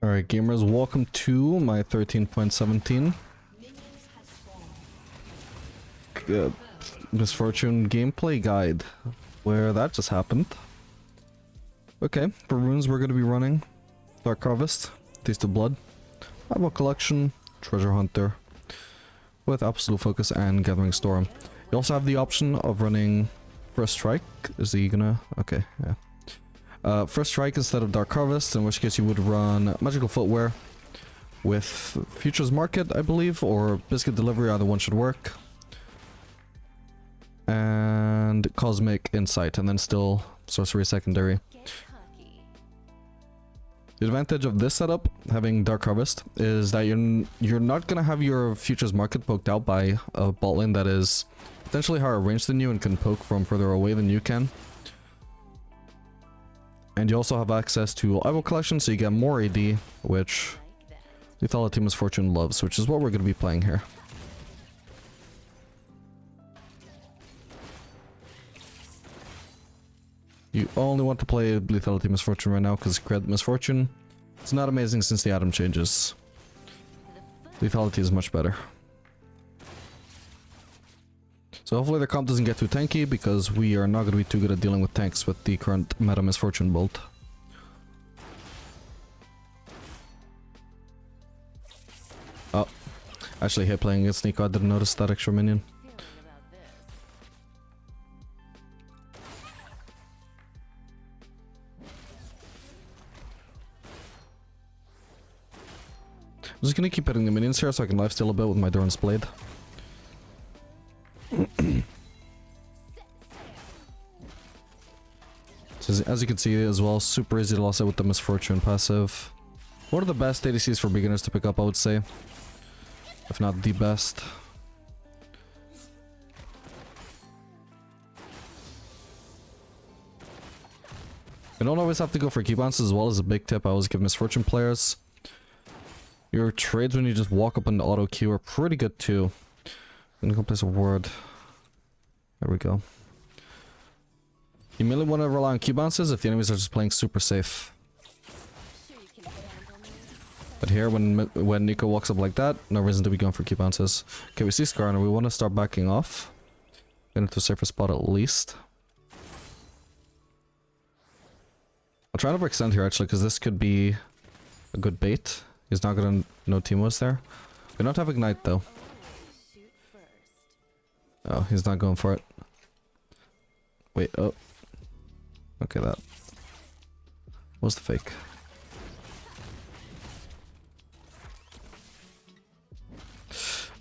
Alright, gamers, welcome to my 13.17 Misfortune gameplay guide, where that just happened. Okay, for runes we're going to be running Dark Harvest, Taste of Blood, Eyeball Collection, Treasure Hunter, with Absolute Focus and Gathering Storm. You also have the option of running First Strike. Is he gonna... okay, yeah. First Strike instead of Dark Harvest, in which case you would run Magical Footwear with Futures Market, I believe, or Biscuit Delivery, either one should work. And Cosmic Insight, and then still Sorcery Secondary. The advantage of this setup, having Dark Harvest, is that you're not gonna have your Futures Market poked out by a bot lane that is potentially higher range than you and can poke from further away than you can. And you also have access to Eyeball Collection, so you get more AD, which Lethality Misfortune loves, which is what we're going to be playing here. You only want to play Lethality Misfortune right now because Cred Misfortune is not amazing since the item changes. Lethality is much better. So hopefully the comp doesn't get too tanky, because we are not going to be too good at dealing with tanks with the current meta Misfortune build. Oh, actually hate playing against Nico, I didn't notice that extra minion. I'm just going to keep hitting the minions here so I can lifesteal a bit with my Duran's Blade. So as you can see as well, super easy to loss it with the Misfortune passive. One of the best ADCs for beginners to pick up, I would say. If not the best. You don't always have to go for key bounces as well, as a big tip I always give Misfortune players. Your trades when you just walk up on the auto queue are pretty good too. I'm gonna go place a ward. There we go. You mainly want to rely on Q bounces if the enemies are just playing super safe. But here, when Nico walks up like that, no reason to be going for Q bounces. Okay, we see Scar and we want to start backing off. Get into a safer spot at least. I'll try to overextend here actually, because this could be a good bait. He's not gonna know Teemo's there. We don't have Ignite though. Oh, he's not going for it. Wait, oh. Okay, that was the fake.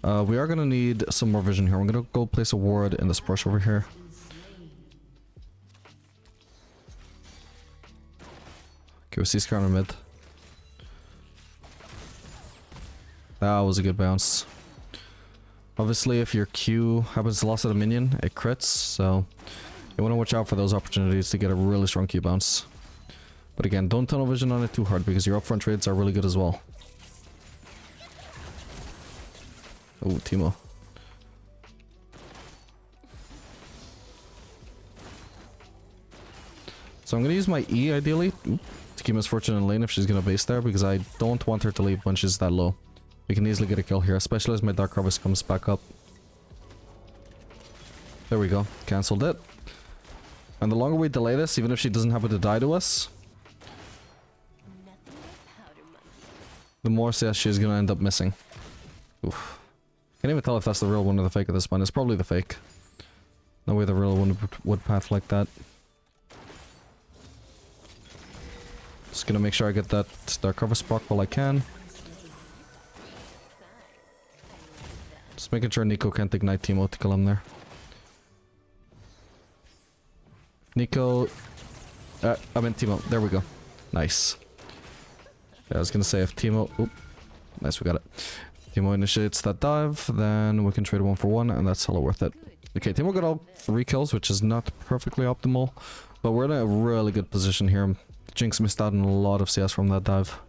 We are gonna need some more vision here. I'm gonna go place a ward in this brush over here. Okay, we see Scar in mid. That was a good bounce. Obviously, if your Q happens to loss at a minion, it crits, so you want to watch out for those opportunities to get a really strong Q bounce. But again, don't tunnel vision on it too hard, because your upfront trades are really good as well. Oh, Teemo. So I'm going to use my E, ideally, to keep Misfortune in lane if she's going to base there, because I don't want her to leave when she's that low. We can easily get a kill here, especially as my Dark Harvest comes back up. There we go. Cancelled it. And the longer we delay this, even if she doesn't happen to die to us, the more CS she's gonna end up missing. Oof. Can't even tell if that's the real one or the fake at this point. It's probably the fake. No way the real one would path like that. Just gonna make sure I get that Dark Harvest proc while I can. Just making sure Nico can't ignite Teemo to kill him there. Nico... I meant Teemo. There we go. Nice. Yeah, I was gonna say if Teemo... Oop. Nice, we got it. Teemo initiates that dive, then we can trade 1 for 1, and that's hella worth it. Okay, Teemo got all 3 kills, which is not perfectly optimal, but we're in a really good position here. Jinx missed out on a lot of CS from that dive.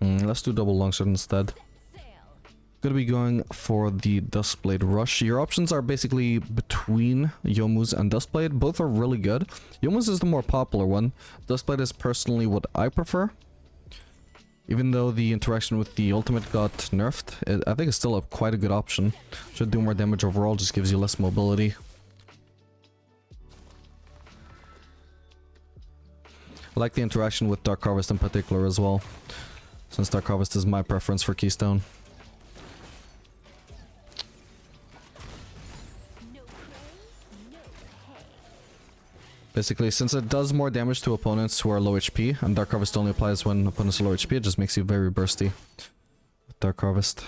Let's do double longsword instead. Gonna be going for the Duskblade Rush. Your options are basically between Youmuu's and Duskblade. Both are really good. Youmuu's is the more popular one. Duskblade is personally what I prefer. Even though the interaction with the ultimate got nerfed, I think it's still quite a good option. Should do more damage overall, just gives you less mobility. I like the interaction with Dark Harvest in particular as well, since Dark Harvest is my preference for Keystone. Basically, since it does more damage to opponents who are low HP, and Dark Harvest only applies when opponents are low HP, it just makes you very bursty with Dark Harvest.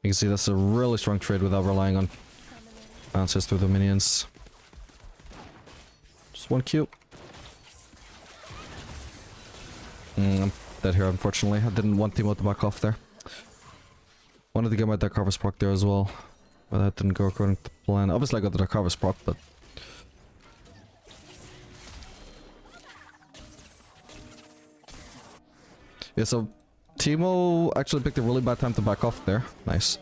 You can see that's a really strong trade without relying on bounces through the minions. Just one Q. I'm dead here, unfortunately. I didn't want Teemo to back off there. Wanted to get my Dark Harvest proc there as well, but that didn't go according to plan. Obviously I got the Dark Harvest proc, but... yeah, so Teemo actually picked a really bad time to back off there. Nice.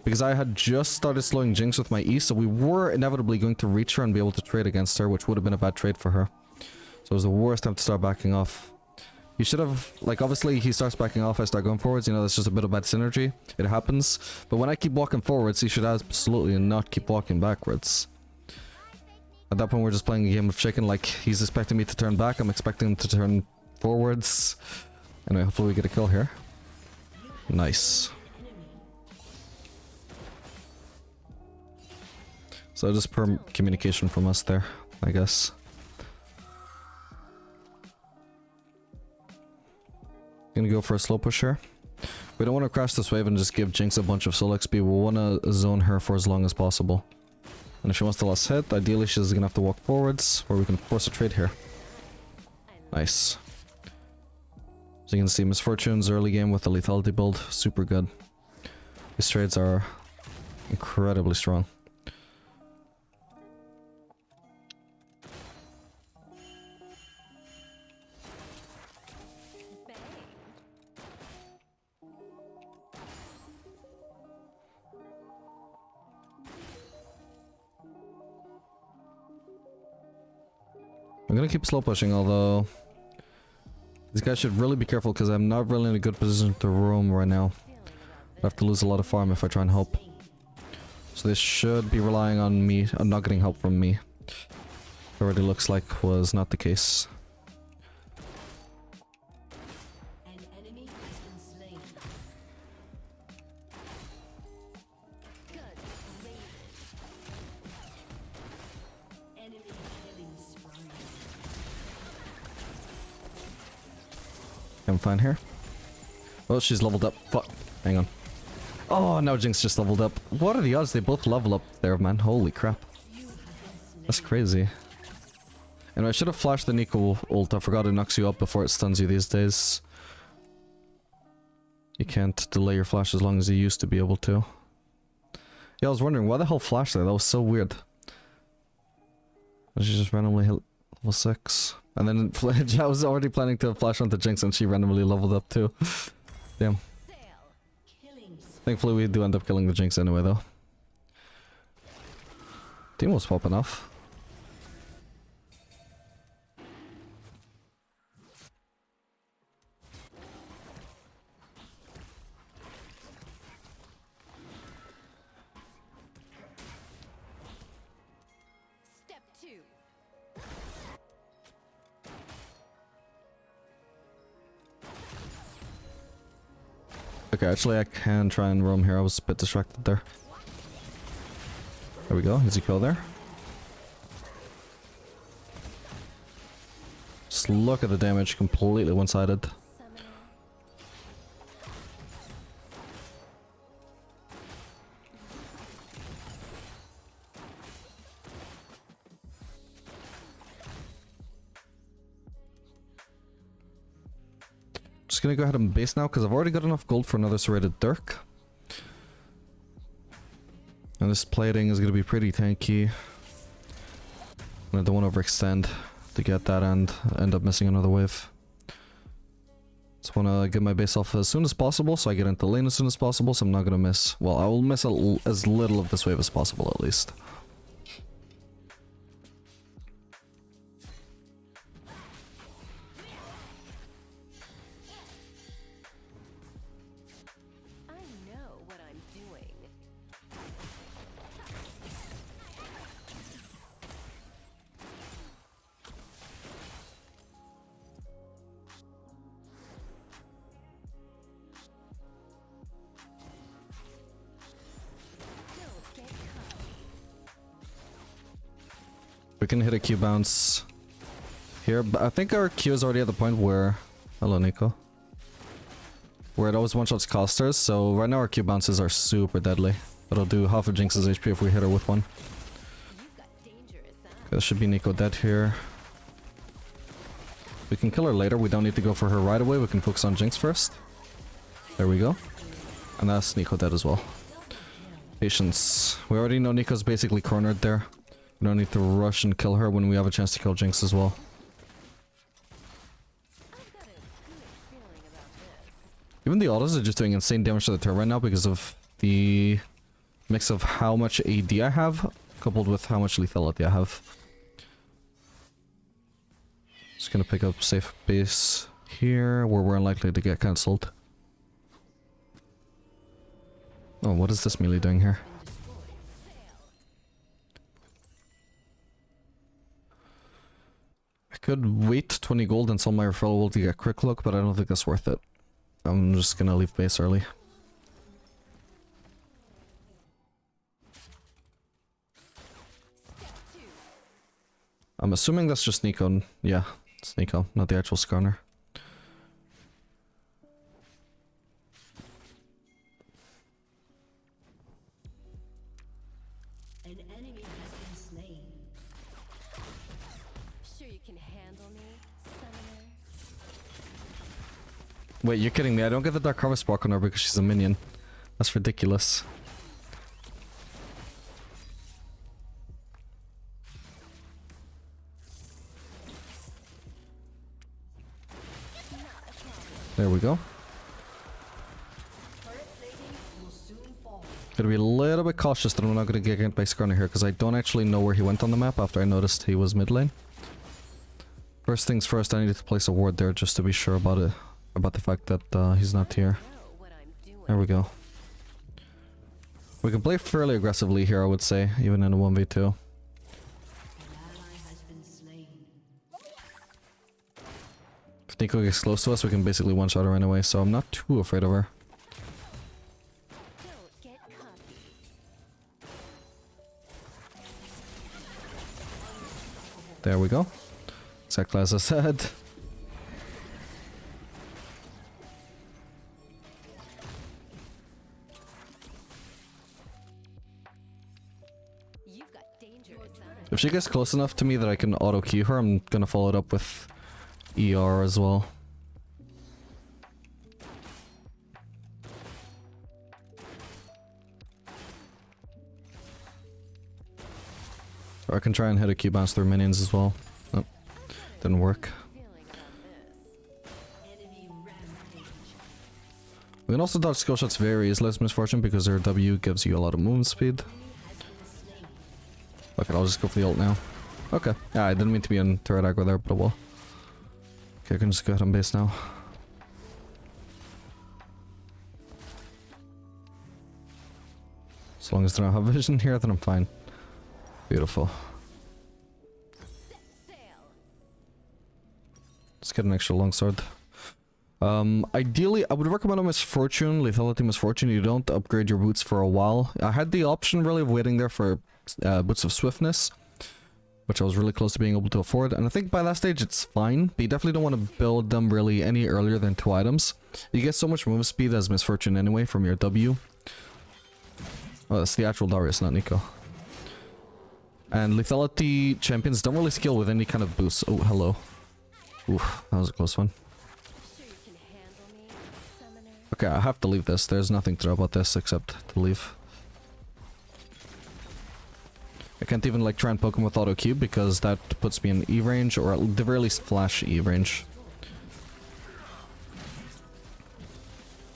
Because I had just started slowing Jinx with my E, so we were inevitably going to reach her and be able to trade against her, which would have been a bad trade for her. So it was the worst time to start backing off. You should have, like, obviously he starts backing off, I start going forwards, you know, that's just a bit of bad synergy. It happens. But when I keep walking forwards, he should absolutely not keep walking backwards. At that point, we're just playing a game of chicken, like, he's expecting me to turn back, I'm expecting him to turn forwards. Anyway, hopefully we get a kill here. Nice. So just per communication from us there, I guess. Gonna go for a slow push here. We don't want to crash this wave and just give Jinx a bunch of soul XP. We want to zone her for as long as possible. And if she wants the last hit, ideally she's gonna have to walk forwards, or we can force a trade here. Nice. So you can see Misfortune's early game with the Lethality build, super good. These trades are incredibly strong. I'm gonna keep slow pushing, although these guys should really be careful because I'm not really in a good position to roam right now. I have to lose a lot of farm if I try and help. So they should be relying on me, on not getting help from me. Already looks like was not the case. I'm fine here. Oh, she's leveled up. Fuck. Hang on. Oh, now Jinx just leveled up. What are the odds they both level up there, man? Holy crap. That's crazy. And I should have flashed the Nico ult. I forgot it knocks you up before it stuns you these days. You can't delay your flash as long as you used to be able to. Yeah, I was wondering, why the hell flash there? That was so weird. She just randomly hit level 6. And then I was already planning to flash onto Jinx and she randomly leveled up too. Damn. Thankfully we do end up killing the Jinx anyway though. Team was popping off. Okay, actually I can try and roam here. I was a bit distracted there. There we go. Easy kill there. Just look at the damage. Completely one-sided. Just gonna go ahead and base now because I've already got enough gold for another serrated Dirk. And this plating is gonna be pretty tanky. And I don't want to overextend to get that and end up missing another wave. Just want to get my base off as soon as possible so I get into lane as soon as possible, so I'm not going to miss. Well, I will miss as little of this wave as possible at least. We can hit a Q bounce here, but I think our Q is already at the point where... Hello, Nico. Where it always one-shots casters, so right now our Q bounces are super deadly. It'll do half of Jinx's HP if we hit her with one. Okay, that should be Nico dead here. We can kill her later, we don't need to go for her right away, we can focus on Jinx first. There we go. And that's Nico dead as well. Patience. We already know Nico's basically cornered there. We don't need to rush and kill her when we have a chance to kill Jinx as well. Even the autos are just doing insane damage to the turret right now because of the mix of how much AD I have, coupled with how much lethality I have. Just gonna pick up safe base here, where we're unlikely to get cancelled. Oh, what is this melee doing here? I could wait 20 gold and sell my referral to get quick look, but I don't think that's worth it. I'm just gonna leave base early. I'm assuming that's just Nico. Yeah, it's Nico, not the actual Skarner. An enemy has been slain. Sure you can handle me, summoner? Wait, you're kidding me? I don't get the Dark Harvest proc on her because she's a minion. That's ridiculous. There we go. Gotta be a little bit cautious that I'm not gonna get ganked by Skarner here because I don't actually know where he went on the map after I noticed he was mid lane. First things first, I needed to place a ward there just to be sure about it. About the fact that he's not here. There we go. We can play fairly aggressively here, I would say, even in a 1v2. If Nico gets close to us, we can basically one-shot her anyway, so I'm not too afraid of her. There we go. Exactly as I said. If she gets close enough to me that I can auto-key her, I'm gonna follow it up with ER as well. Or I can try and hit a Q bounce through minions as well. Nope. Didn't work. We can also dodge skill shots very easily as Misfortune because their W gives you a lot of movement speed. Okay, I'll just go for the ult now. Okay. Yeah, I didn't mean to be on turret aggro there, but I will. Okay, I can just go ahead on base now. As long as they don't have vision here, then I'm fine. Beautiful. Let's get an extra longsword. Ideally, I would recommend a Misfortune, Lethality Misfortune. You don't upgrade your boots for a while. I had the option really of waiting there for boots of swiftness, which I was really close to being able to afford, and I think by that stage it's fine, but you definitely don't want to build them really any earlier than 2 items. You get so much move speed as Misfortune anyway from your W. Oh, that's the actual Darius, not Nico. And Lethality champions don't really scale with any kind of boost. Oh, hello. Oof, that was a close one. Okay, I have to leave this. There's nothing to do about this except to leave. I can't even like try and poke him with auto Q because that puts me in E range, or at the very least flash E range.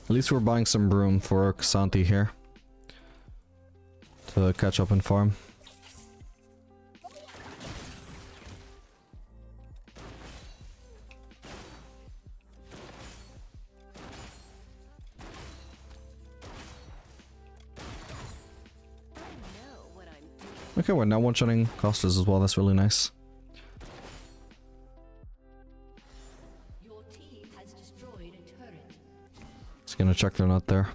At least we're buying some room for Xanthi here to catch up and farm. Okay, we're now one-shotting Costas as well, that's really nice. Your team has destroyed a turret. Just gonna check they're not there.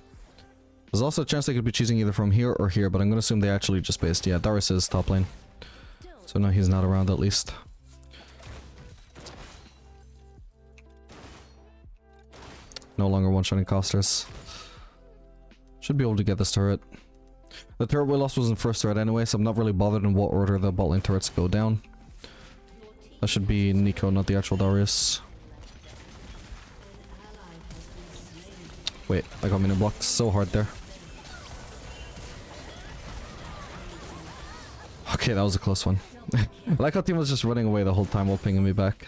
There's also a chance they could be choosing either from here or here, but I'm gonna assume they actually just based. Yeah, Darius is top lane. So no, he's not around at least. No longer one-shotting Costas. Should be able to get this turret. The turret we lost was in first threat anyway, so I'm not really bothered in what order the bot lane turrets go down. That should be Nico, not the actual Darius. Wait, I got minion blocked so hard there. Okay, that was a close one. I like how team was just running away the whole time while pinging me back.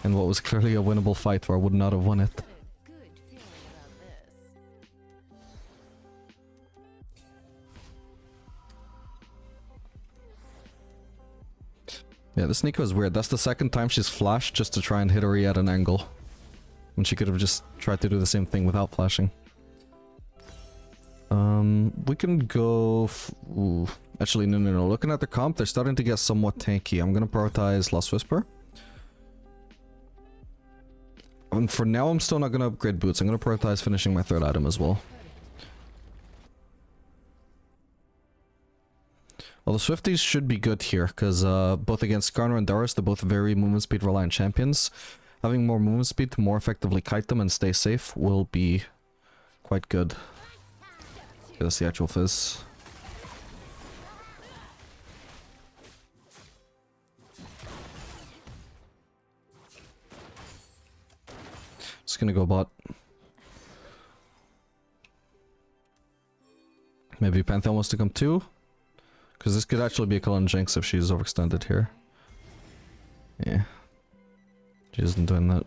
In what was clearly a winnable fight where I would not have won it. Yeah, this Nico is weird. That's the second time she's flashed just to try and hit Ori at an angle. When she could have just tried to do the same thing without flashing. We can go... Ooh. Actually, no. Looking at the comp, they're starting to get somewhat tanky. I'm gonna prioritize Lost Whisper. And for now, I'm still not gonna upgrade boots. I'm gonna prioritize finishing my third item as well. Well, the Swifties should be good here, because both against Skarner and Darius, they're both very movement speed reliant champions. Having more movement speed to more effectively kite them and stay safe will be quite good. Okay, that's the actual fizz. Just gonna go bot. Maybe Pantheon wants to come too? Because this could actually be a kill on Jinx if she's overextended here. Yeah. She isn't doing that.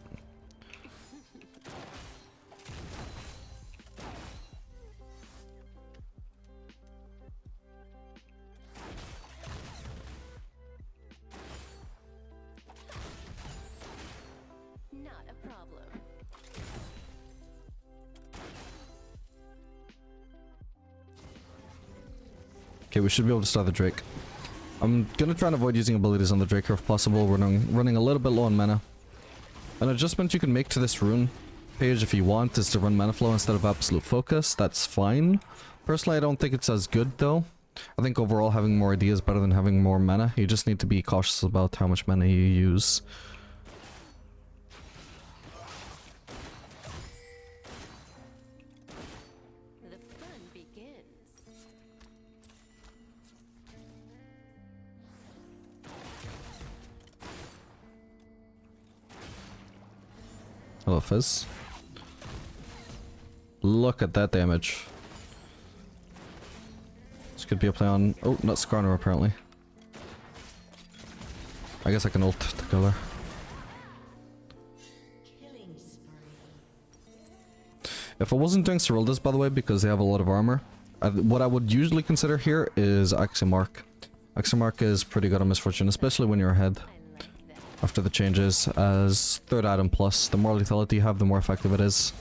Not a problem. Okay, we should be able to start the Drake. I'm gonna try and avoid using abilities on the Drake here if possible. We're running a little bit low on mana. An adjustment you can make to this rune page if you want is to run mana flow instead of absolute focus. That's fine. Personally, I don't think it's as good though. I think overall having more AD is better than having more mana. You just need to be cautious about how much mana you use. The fun begins. Hello, Fizz. Look at that damage. This could be a play on... Oh, not Skarner apparently. I guess I can ult to kill her. Killing spree. If I wasn't doing Cyrildas, by the way, because they have a lot of armor, what I would usually consider here is Axiomark. Axiomark is pretty good on Misfortune, especially when you're ahead. I like that. After the changes, as third item plus. The more lethality you have, the more effective it is.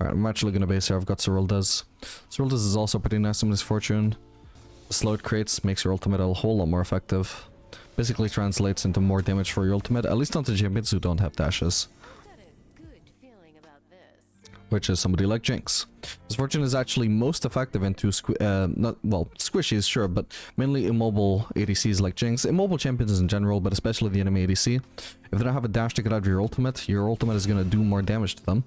Alright, I'm actually gonna base here. I've got Cyrildas. Cyrildas is also pretty nice on Misfortune. The slow it creates makes your ultimate a whole lot more effective. Basically translates into more damage for your ultimate, at least onto champions who don't have dashes. Got a good feeling about this. Which is somebody like Jinx. Misfortune is actually most effective into squishies, sure, but mainly immobile ADCs like Jinx. Immobile champions in general, but especially the enemy ADC. If they don't have a dash to get out of your ultimate is going to do more damage to them.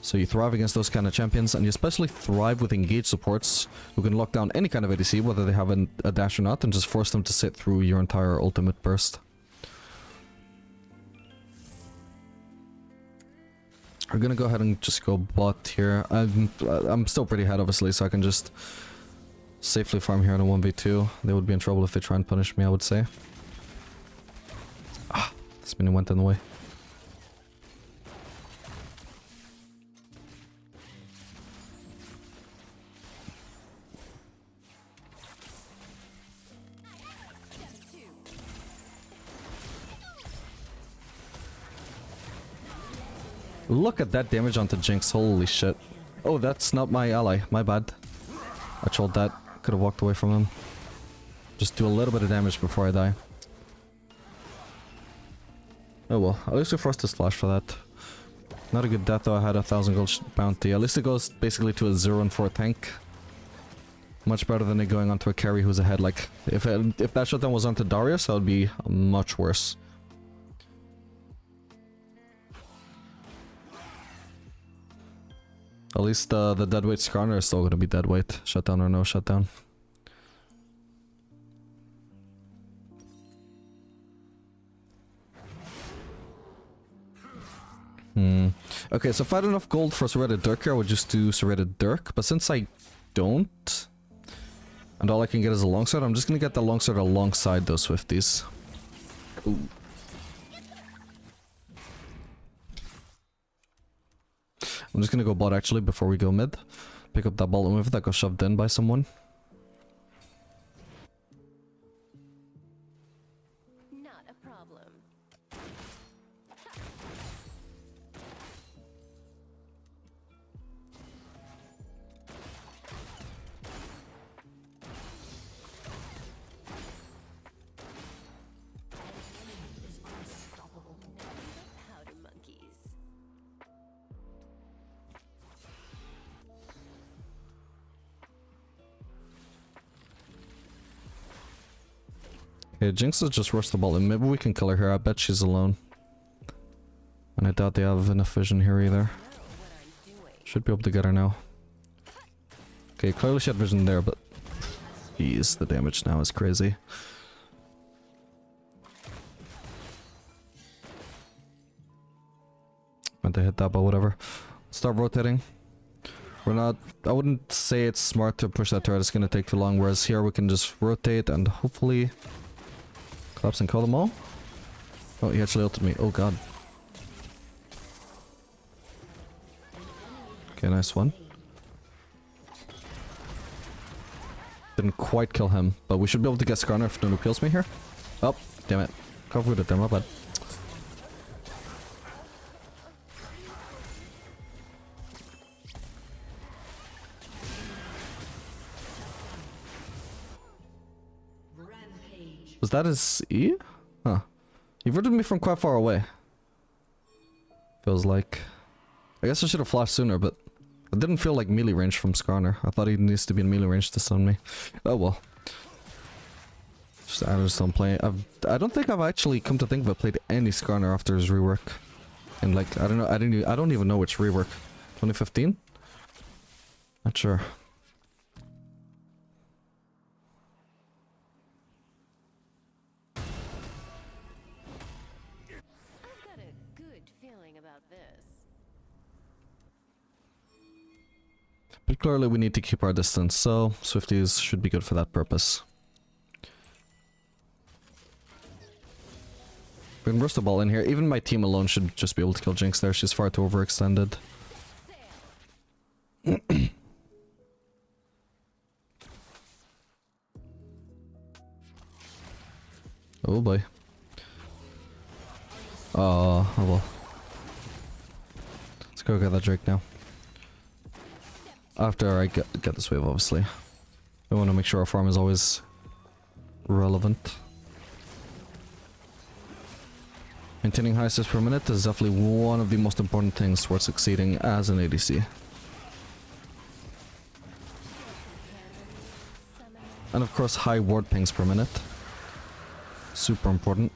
So you thrive against those kind of champions, and you especially thrive with engaged supports who can lock down any kind of ADC, whether they have a dash or not, and just force them to sit through your entire ultimate burst. We're gonna go ahead and just go bot here. I'm still pretty ahead, obviously, so I can just safely farm here on a 1v2. They would be in trouble if they try and punish me, I would say. Ah, this minion went in the way. Look at that damage onto Jinx, holy shit. Oh, that's not my ally, my bad. I trolled that, could have walked away from him. Just do a little bit of damage before I die. Oh well, at least we forced a splash for that. Not a good death though, I had 1,000 gold bounty. At least it goes basically to a 0 and 4 tank. Much better than it going onto a carry who's ahead. Like, if that shutdown was onto Darius, that would be much worse. At least the deadweight Skarner is still gonna be deadweight, shutdown or no shutdown. Okay, so if I had enough gold for Serrated Dirk here, I would just do Serrated Dirk. But since I don't, and all I can get is a longsword, I'm just gonna get the longsword alongside those Swifties. Ooh. I'm just gonna go bot actually before we go mid. Pick up that ball and move that got shoved in by someone. Not a problem. Powder monkeys. Okay, Jinx has just rushed the ball and maybe we can kill her here. I bet she's alone. And I doubt they have enough vision here either. Should be able to get her now. Okay, clearly she had vision there, but... Jeez, the damage now is crazy. Meant to hit that, but whatever. Start rotating. We're not... I wouldn't say it's smart to push that turret, it's gonna take too long, whereas here we can just rotate and hopefully... collapse and kill them all? Oh, he actually ulted me. Oh god. Okay, nice one. Didn't quite kill him, but we should be able to get Skarner if no one kills me here. Oh, damn it. Covered it there, my bad. Was that his E? Huh. He verted me from quite far away. Feels like... I guess I should have flashed sooner, but... it didn't feel like melee range from Skarner. I thought he needs to be in melee range to stun me. Oh well. I just don't play... I don't think I've actually, come to think of it, played any Skarner after his rework. And like, I don't know, I don't even know which rework. 2015? Not sure. But clearly we need to keep our distance, so Swifties should be good for that purpose. We can burst the ball in here. Even my team alone should just be able to kill Jinx there. She's far too overextended. Oh boy. Oh well. Let's go get that Drake now. After I get this wave, obviously. I want to make sure our farm is always relevant. Maintaining high assists per minute is definitely one of the most important things towards succeeding as an ADC. And of course, high ward pings per minute. Super important.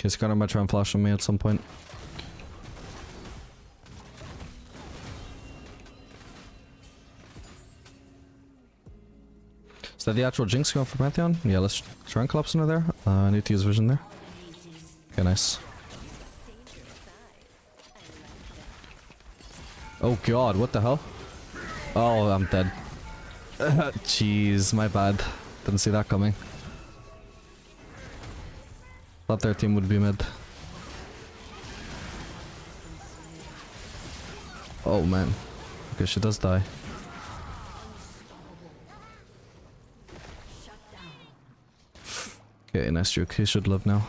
Okay, Scanner might try and flash on me at some point. Is that the actual Jinx going for Pantheon? Yeah, let's try and collapse under there. I need to use vision there. Okay, nice. Oh god, what the hell? Oh, I'm dead. Jeez, my bad. Didn't see that coming. Thought their team would be mid. Oh man. Okay, she does die. Okay, nice juke. He should live now.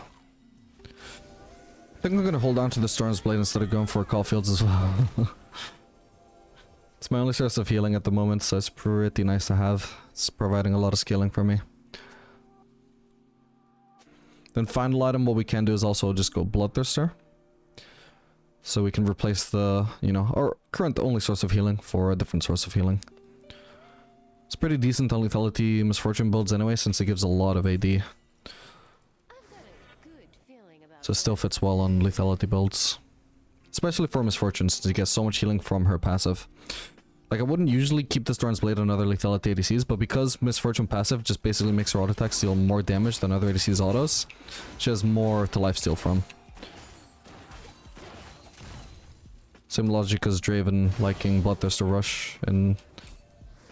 I think I'm gonna hold on to the Storm's Blade instead of going for Caulfield's as well. It's my only source of healing at the moment, so it's pretty nice to have. It's providing a lot of scaling for me. Then final item, what we can do is also just go Bloodthirster. So we can replace the, you know, our current only source of healing for a different source of healing. It's pretty decent on Lethality Misfortune builds anyway, since it gives a lot of AD. So it still fits well on Lethality builds. Especially for Misfortune, since you get so much healing from her passive. Like, I wouldn't usually keep the Storm's Blade on other Lethality ADCs, but because Misfortune passive just basically makes her auto attacks deal more damage than other ADCs autos, she has more to lifesteal from. Same logic as Draven liking Bloodthirster Rush in...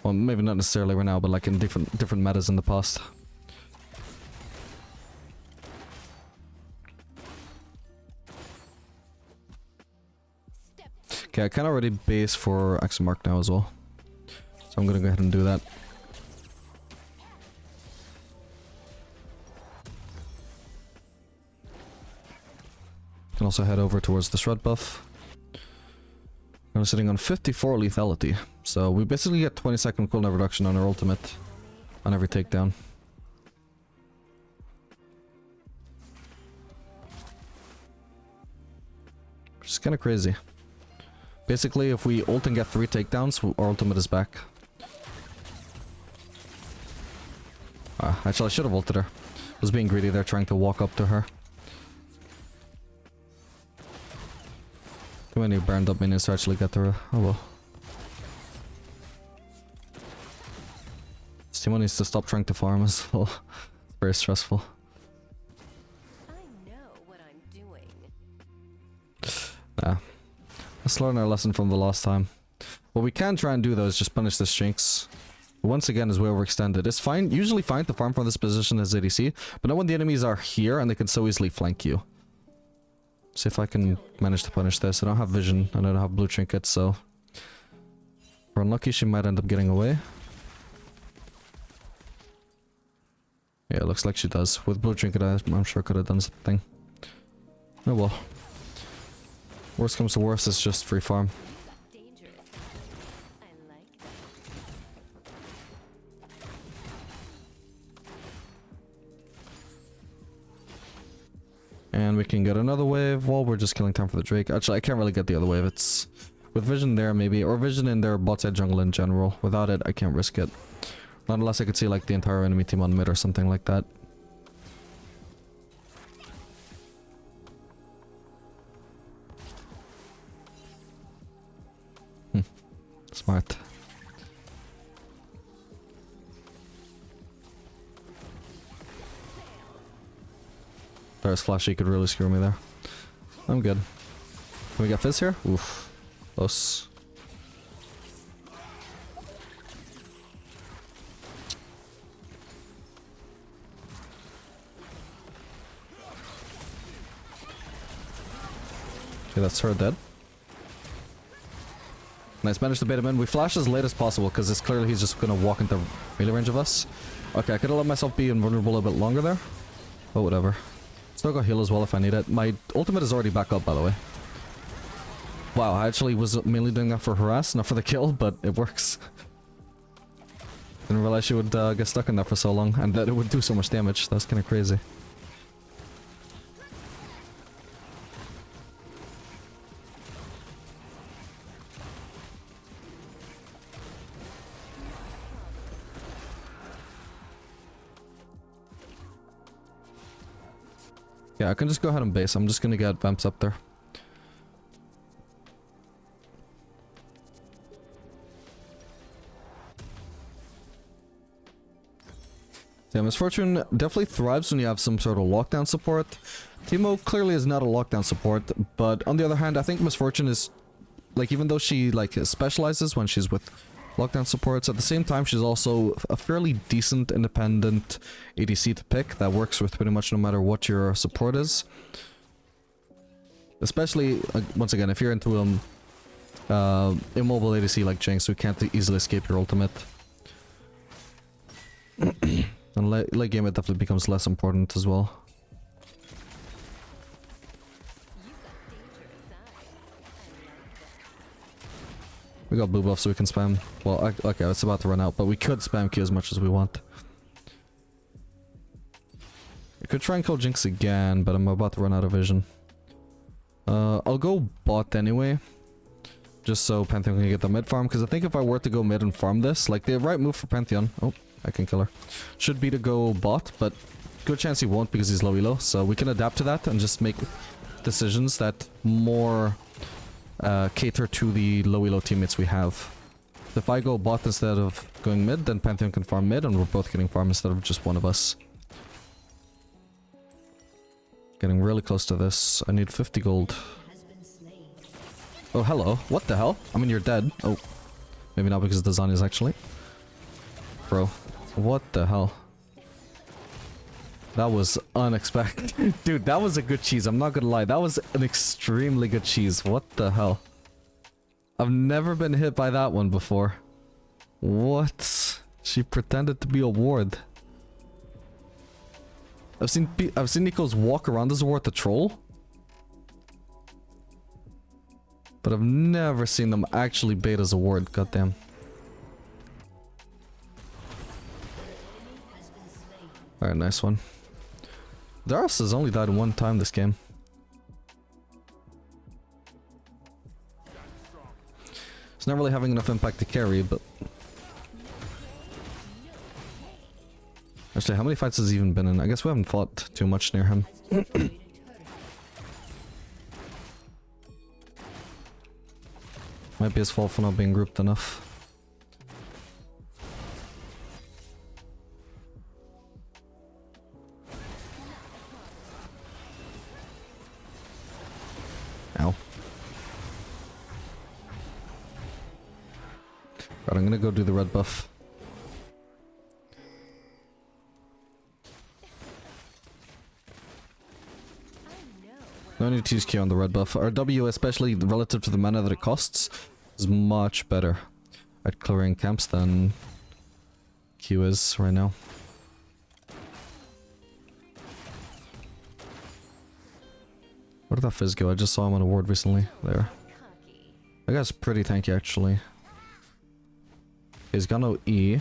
well, maybe not necessarily right now, but like in different metas in the past. Okay, I can already base for Axemark now as well. So I'm gonna go ahead and do that. Can also head over towards the Shred buff. I'm sitting on 54 lethality, so we basically get 20-second cooldown reduction on our ultimate on every takedown. Which is kind of crazy. Basically, if we ult and get 3 takedowns, our ultimate is back. Actually, I should have ulted her. I was being greedy there, trying to walk up to her. Too many burned up minions to actually get to her. Oh well. This team needs to stop trying to farm as well. It's very stressful. I know what I'm doing. Nah. Let's learn our lesson from the last time. What we can try and do though is just punish this Jinx. Once again is way overextended. It's fine, usually fine to farm from this position as ADC, but not when the enemies are here and they can so easily flank you. See if I can manage to punish this. I don't have vision and I don't have blue trinkets, so... if we're unlucky, she might end up getting away. Yeah, it looks like she does. With blue trinket, I'm sure could have done something. Oh well. Worst comes to worst, it's just free farm. Dangerous. I like that. And we can get another wave while we're just killing time for the Drake. Actually, I can't really get the other wave. It's with vision there maybe, or vision in their bot side jungle in general. Without it, I can't risk it. Not unless I could see like the entire enemy team on mid or something like that. Smart. There's Flashy, could really screw me there. I'm good. Can we get Fizz here? Oof. Close. Okay, that's her dead. Nice, managed to bait him in. We flash as late as possible because it's clearly he's just gonna walk into melee range of us. Okay, I could have let myself be invulnerable a bit longer there. But whatever. Still got heal as well if I need it. My ultimate is already back up, by the way. Wow, I actually was mainly doing that for harass, not for the kill, but it works. Didn't realize she would get stuck in there for so long and that it would do so much damage. That's kind of crazy. Yeah, I can just go ahead and base. I'm just gonna get vamps up there. Yeah, Misfortune definitely thrives when you have some sort of lockdown support. Teemo clearly is not a lockdown support, but on the other hand, I think Misfortune is, like, even though she, like, specializes when she's with lockdown supports, at the same time, she's also a fairly decent independent ADC to pick that works with pretty much no matter what your support is. Especially, once again, if you're into immobile ADC like Jinx, who can't easily escape your ultimate. And late game it definitely becomes less important as well. We got blue buff so we can spam. Well, okay, it's about to run out, but we could spam Q as much as we want. I could try and kill Jinx again, but I'm about to run out of vision. I'll go bot anyway. Just so Pantheon can get the mid farm, because I think if I were to go mid and farm this, like the right move for Pantheon... Oh, I can kill her. Should be to go bot, but good chance he won't because he's low elo, so we can adapt to that and just make decisions that more cater to the low elo teammates we have. If I go bot instead of going mid, then Pantheon can farm mid and we're both getting farm instead of just one of us. Getting really close to this. I need 50 gold. Oh, hello. What the hell? I mean, you're dead. Oh. Maybe not because of the Zanyas, actually. Bro. What the hell? That was unexpected. Dude, that was a good cheese. I'm not gonna lie. That was an extremely good cheese. What the hell? I've never been hit by that one before. What? She pretended to be a ward. I've seen Nikos walk around as a ward to troll. But I've never seen them actually bait as a ward. Goddamn. Alright, nice one. Darius has only died one time this game. It's not really having enough impact to carry, but... Actually, how many fights has he even been in? I guess we haven't fought too much near him. Might be his fault for not being grouped enough. Ow. Right, I'm gonna go do the red buff. No need to use Q on the red buff. Our W, especially relative to the mana that it costs, is much better at clearing camps than Q is right now. Where did that Fizz go? I just saw him on a ward recently. There. That guy's pretty tanky, actually. He's got no E.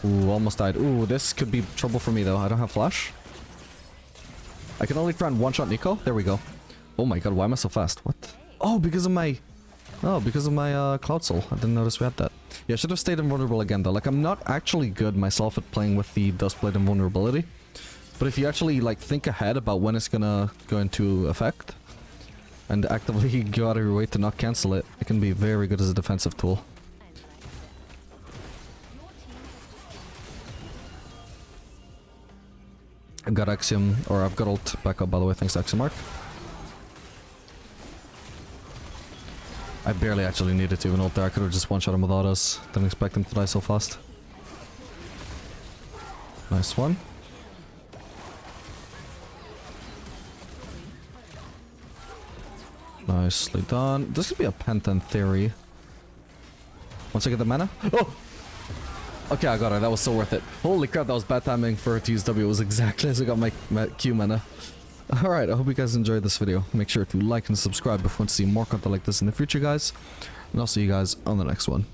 Ooh, almost died. Ooh, this could be trouble for me, though. I don't have flash. I can only try and one-shot Nico. There we go. Oh my god, why am I so fast? What? Oh, because of my... Oh, because of my Cloud Soul. I didn't notice we had that. Yeah, I should have stayed invulnerable again, though. Like, I'm not actually good myself at playing with the Duskblade invulnerability. But if you actually, like, think ahead about when it's gonna go into effect, and actively go out of your way to not cancel it, it can be very good as a defensive tool. I've got Axiom, or I've got ult back up, by the way, thanks to Axiomark. I barely actually needed to even ult there. I could have just one-shot him with autos. Didn't expect him to die so fast. Nice one. Nicely done. This could be a Penta in theory. Once I get the mana. Oh! Okay, I got her. That was so worth it. Holy crap, that was bad timing for her to use W. It was exactly as I got my Q mana. Alright, I hope you guys enjoyed this video. Make sure to like and subscribe if you want to see more content like this in the future, guys. And I'll see you guys on the next one.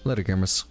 Later, gamers.